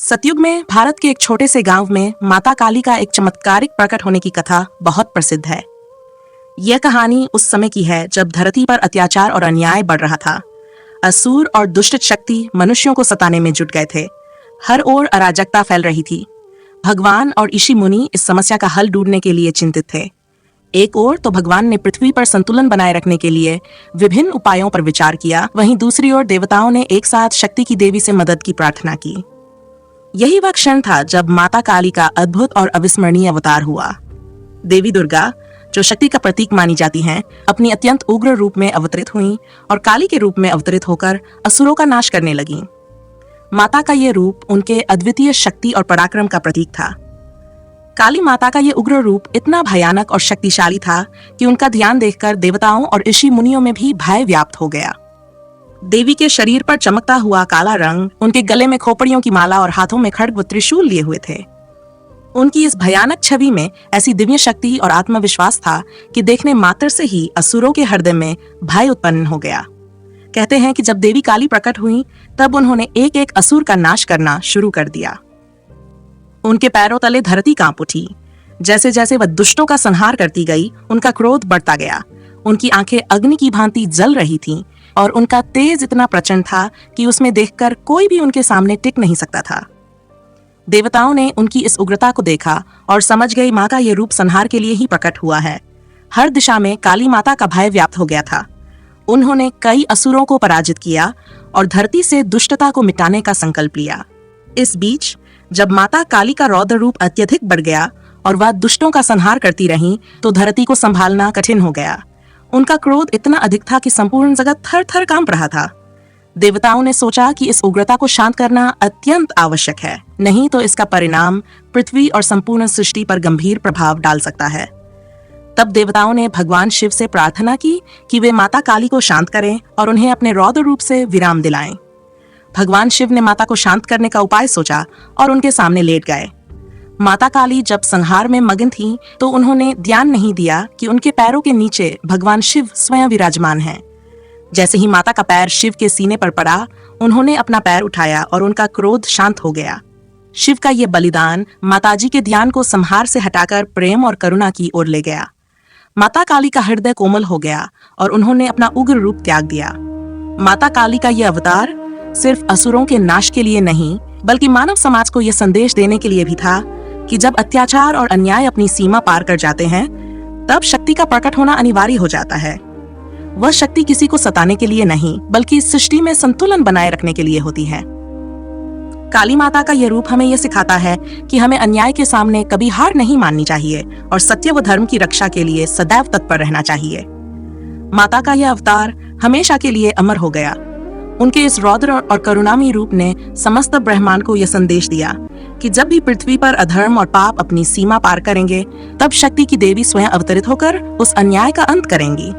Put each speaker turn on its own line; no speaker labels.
सतयुग में भारत के एक छोटे से गांव में माता काली का एक चमत्कारिक प्रकट होने की कथा बहुत प्रसिद्ध है। यह कहानी उस समय की है जब धरती पर अत्याचार और अन्याय बढ़ रहा था। असुर और दुष्ट शक्ति मनुष्यों को सताने में जुट गए थे। हर ओर अराजकता फैल रही थी। भगवान और ऋषि मुनि इस समस्या का हल ढूंढने के लिए चिंतित थे। एक ओर तो भगवान ने पृथ्वी पर संतुलन बनाए रखने के लिए विभिन्न उपायों पर विचार किया, वहीं दूसरी ओर देवताओं ने एक साथ शक्ति की देवी से मदद की प्रार्थना की। यही वह क्षण था जब माता काली का अद्भुत और अविस्मरणीय अवतार हुआ। देवी दुर्गा, जो शक्ति का प्रतीक मानी जाती हैं, अपनी अत्यंत उग्र रूप में अवतरित हुईं और काली के रूप में अवतरित होकर असुरों का नाश करने लगीं। माता का ये रूप उनके अद्वितीय शक्ति और पराक्रम का प्रतीक था। काली माता का ये उग्र रूप इतना भयानक और शक्तिशाली था कि उनका ध्यान देखकर देवताओं और ऋषि मुनियों में भी भय व्याप्त हो गया। देवी के शरीर पर चमकता हुआ काला रंग, उनके गले में खोपड़ियों की माला और हाथों में खड्ग व त्रिशूल लिए हुए थे। उनकी इस भयानक छवि में ऐसी दिव्य शक्ति और आत्मविश्वास था कि देखने मात्र से ही असुरों के हृदय में भय उत्पन्न हो गया। कहते हैं कि जब देवी काली प्रकट हुई तब उन्होंने एक एक असुर का नाश करना शुरू कर दिया। उनके पैरों तले धरती कांप उठी। जैसे जैसे वह दुष्टों का संहार करती गई, उनका क्रोध बढ़ता गया। उनकी आंखें अग्नि की भांति जल रही थीं और उनका तेज इतना प्रचंड था कि उसमें देखकर कोई भी उनके सामने टिक नहीं सकता था। देवताओं ने उनकी इस उग्रता को देखा और समझ गई मां का यह रूप संहार के लिए ही प्रकट हुआ है। हर दिशा में काली माता का भय व्याप्त हो गया था। उन्होंने कई असुरों को पराजित किया और धरती से दुष्टता को मिटाने का संकल्प लिया। इस बीच जब माता काली का रौद्र रूप अत्यधिक बढ़ गया और वह दुष्टों का संहार करती रहीं, तो धरती को संभालना कठिन हो गया। उनका क्रोध इतना अधिक था कि संपूर्ण जगत थर थर कांप रहा था। देवताओं ने सोचा कि इस उग्रता को शांत करना अत्यंत आवश्यक है, नहीं तो इसका परिणाम पृथ्वी और संपूर्ण सृष्टि पर गंभीर प्रभाव डाल सकता है। तब देवताओं ने भगवान शिव से प्रार्थना की कि वे माता काली को शांत करें और उन्हें अपने रौद्र रूप से विराम दिलाएं। भगवान शिव ने माता को शांत करने का उपाय सोचा और उनके सामने लेट गए। माता काली जब संहार में मगन थीं, तो उन्होंने ध्यान नहीं दिया कि उनके पैरों के नीचे भगवान शिव स्वयं विराजमान हैं। जैसे ही माता का पैर शिव के सीने पर पड़ा, उन्होंने अपना पैर उठाया और उनका क्रोध शांत हो गया। शिव का ये बलिदान माताजी के ध्यान को संहार से हटाकर प्रेम और करुणा की ओर ले गया। माता काली का हृदय कोमल हो गया और उन्होंने अपना उग्र रूप त्याग दिया। माता काली का यह अवतार सिर्फ असुरों के नाश के लिए नहीं, बल्कि मानव समाज को यह संदेश देने के लिए भी था कि जब अत्याचार और अन्याय अपनी सीमा पार कर जाते हैं, तब शक्ति का प्रकट होना अनिवार्य हो जाता है। वह शक्ति किसी को सताने के लिए नहीं, बल्कि इस सृष्टि में संतुलन बनाए रखने के लिए होती है। काली माता का यह रूप हमें यह सिखाता है कि हमें अन्याय के सामने कभी हार नहीं माननी चाहिए और सत्य व धर्म की रक्षा के लिए सदैव तत्पर रहना चाहिए। माता का यह अवतार हमेशा के लिए अमर हो गया। उनके इस रौद्र और करुणामयी रूप ने समस्त ब्रह्मांड को यह संदेश दिया कि जब भी पृथ्वी पर अधर्म और पाप अपनी सीमा पार करेंगे, तब शक्ति की देवी स्वयं अवतरित होकर उस अन्याय का अंत करेंगी।